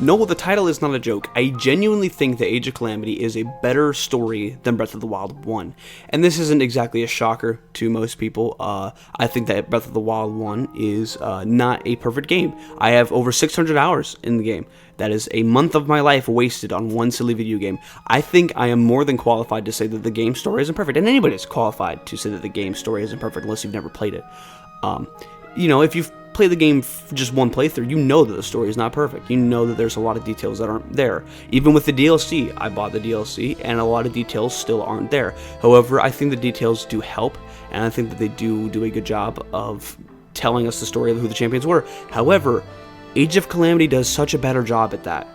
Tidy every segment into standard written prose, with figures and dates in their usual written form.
No, the title is not a joke. I genuinely think that Age of Calamity is a better story than Breath of the Wild 1. And this isn't exactly a shocker to most people. I think that Breath of the Wild 1 is not a perfect game. I have over 600 hours in the game. That is a month of my life wasted on one silly video game. I think I am more than qualified to say that the game story isn't perfect. And anybody is qualified to say that the game story isn't perfect unless you've never played it. If you've played the game for just one playthrough, you know that the story is not perfect. You know that there's a lot of details that aren't there. Even with the DLC, I bought the DLC, and a lot of details still aren't there. However, I think the details do help, and I think that they do a good job of telling us the story of who the champions were. However, Age of Calamity does such a better job at that.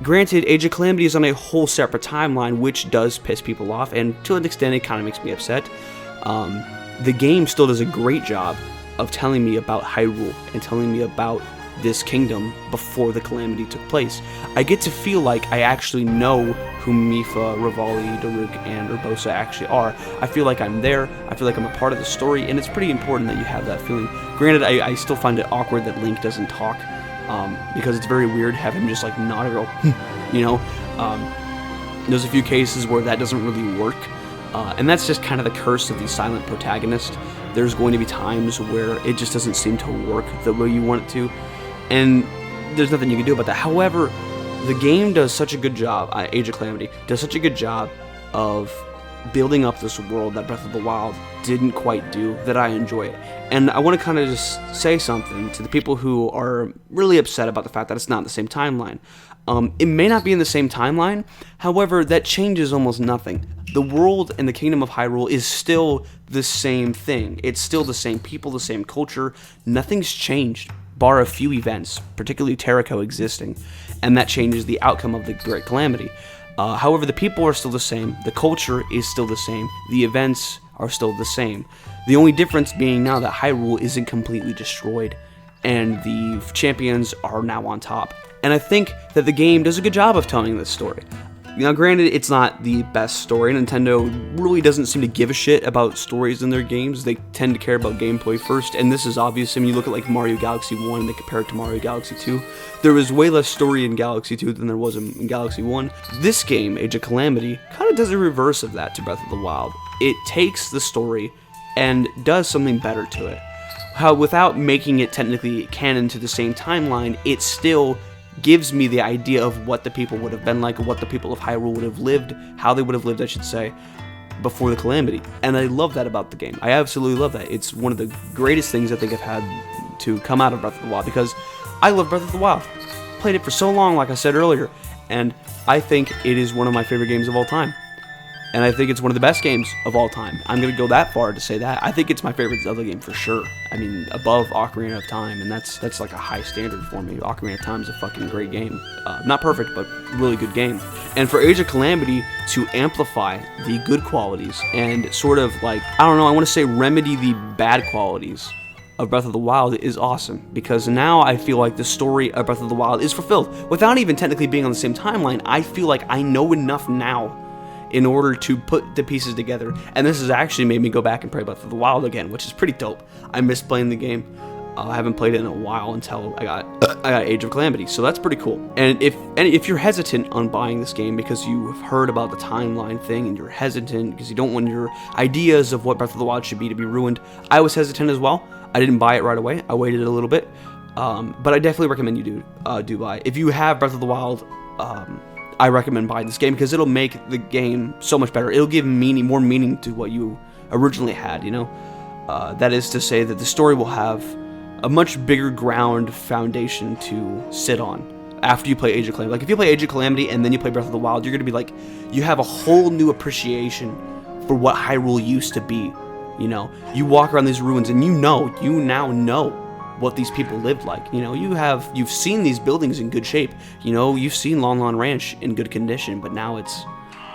Granted, Age of Calamity is on a whole separate timeline, which does piss people off, and to an extent, it kind of makes me upset. The game still does a great job of telling me about Hyrule and telling me about this kingdom before the Calamity took place. I get to feel like I actually know who Mipha, Revali, Daruk, and Urbosa actually are. I feel like I'm there, I feel like I'm a part of the story, and it's pretty important that you have that feeling. Granted, I still find it awkward that Link doesn't talk, because it's very weird to have him just like nod or go, There's a few cases where that doesn't really work. And that's just kind of the curse of the silent protagonist. There's going to be times where it just doesn't seem to work the way you want it to, and there's nothing you can do about that. However, the game does such a good job, Age of Calamity does such a good job of building up this world that Breath of the Wild didn't quite do, that I enjoy it. And I want to kind of just say something to the people who are really upset about the fact that it's not in the same timeline. It may not be in the same timeline, however, that changes almost nothing. The world and the Kingdom of Hyrule is still the same thing. It's still the same people, the same culture. Nothing's changed, bar a few events, particularly Terraco existing, and that changes the outcome of the Great Calamity. However, the people are still the same, the culture is still the same, the events are still the same. The only difference being now that Hyrule isn't completely destroyed, and the champions are now on top. And I think that the game does a good job of telling this story. Now, granted, it's not the best story. Nintendo really doesn't seem to give a shit about stories in their games. They tend to care about gameplay first, and this is obvious. I mean, you look at like Mario Galaxy 1 and they compare it to Mario Galaxy 2. There was way less story in Galaxy 2 than there was in Galaxy 1. This game, Age of Calamity, kind of does a reverse of that to Breath of the Wild. It takes the story and does something better to it. How, without making it technically canon to the same timeline, it still gives me the idea of what the people would have been like, what the people of Hyrule would have lived, how they would have lived, I should say, before the Calamity. And I love that about the game. I absolutely love that. It's one of the greatest things I think I've had to come out of Breath of the Wild, because I love Breath of the Wild. Played it for so long, like I said earlier, and I think it is one of my favorite games of all time. And I think it's one of the best games of all time. I'm going to go that far to say that. I think it's my favorite Zelda game for sure. I mean, above Ocarina of Time, and that's like a high standard for me. Ocarina of Time is a fucking great game. Not perfect, but really good game. And for Age of Calamity to amplify the good qualities and sort of like, I don't know, I want to say remedy the bad qualities of Breath of the Wild is awesome, because now I feel like the story of Breath of the Wild is fulfilled. Without even technically being on the same timeline, I feel like I know enough now in order to put the pieces together, and this has actually made me go back and play Breath of the Wild again, which is pretty dope. I miss playing the game. I haven't played it in a while until I got Age of Calamity, so that's pretty cool. And if you're hesitant on buying this game because you've heard about the timeline thing and you're hesitant because you don't want your ideas of what Breath of the Wild should be to be ruined, I was hesitant as well. I didn't buy it right away. I waited a little bit, but I definitely recommend you do buy it. If you have Breath of the Wild, I recommend buying this game because it'll make the game so much better. It'll give more meaning to what you originally had, That is to say that the story will have a much bigger ground foundation to sit on after you play Age of Calamity. Like, if you play Age of Calamity and then you play Breath of the Wild, you're going to be like, you have a whole new appreciation for what Hyrule used to be, You walk around these ruins and you now know what these people lived like. You've seen these buildings in good shape. You've seen Lon Lon Ranch in good condition, but now it's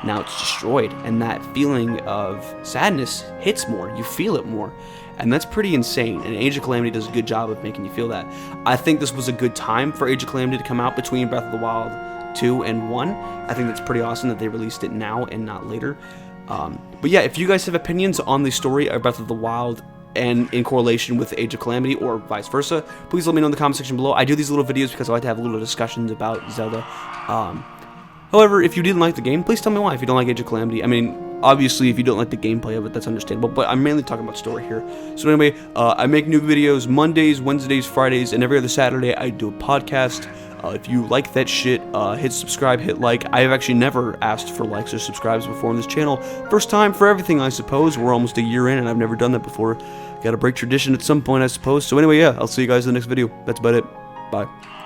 destroyed, and that feeling of sadness hits more. You feel it more, and that's pretty insane. And Age of Calamity does a good job of making you feel that. I think this was a good time for Age of Calamity to come out between Breath of the Wild 2 and 1. I think that's pretty awesome that they released it now and not later. But yeah, if you guys have opinions on the story of Breath of the Wild, and in correlation with Age of Calamity or vice versa, please let me know in the comment section below. I do these little videos because I like to have little discussions about Zelda. However, if you didn't like the game, please tell me why if you don't like Age of Calamity. I mean, obviously, if you don't like the gameplay of it, that's understandable, but I'm mainly talking about story here. So anyway, I make new videos Mondays, Wednesdays, Fridays, and every other Saturday I do a podcast. If you like that shit, hit subscribe, hit like. I have actually never asked for likes or subscribes before on this channel. First time for everything, I suppose. We're almost a year in, and I've never done that before. Gotta break tradition at some point, I suppose. So anyway, yeah, I'll see you guys in the next video. That's about it. Bye.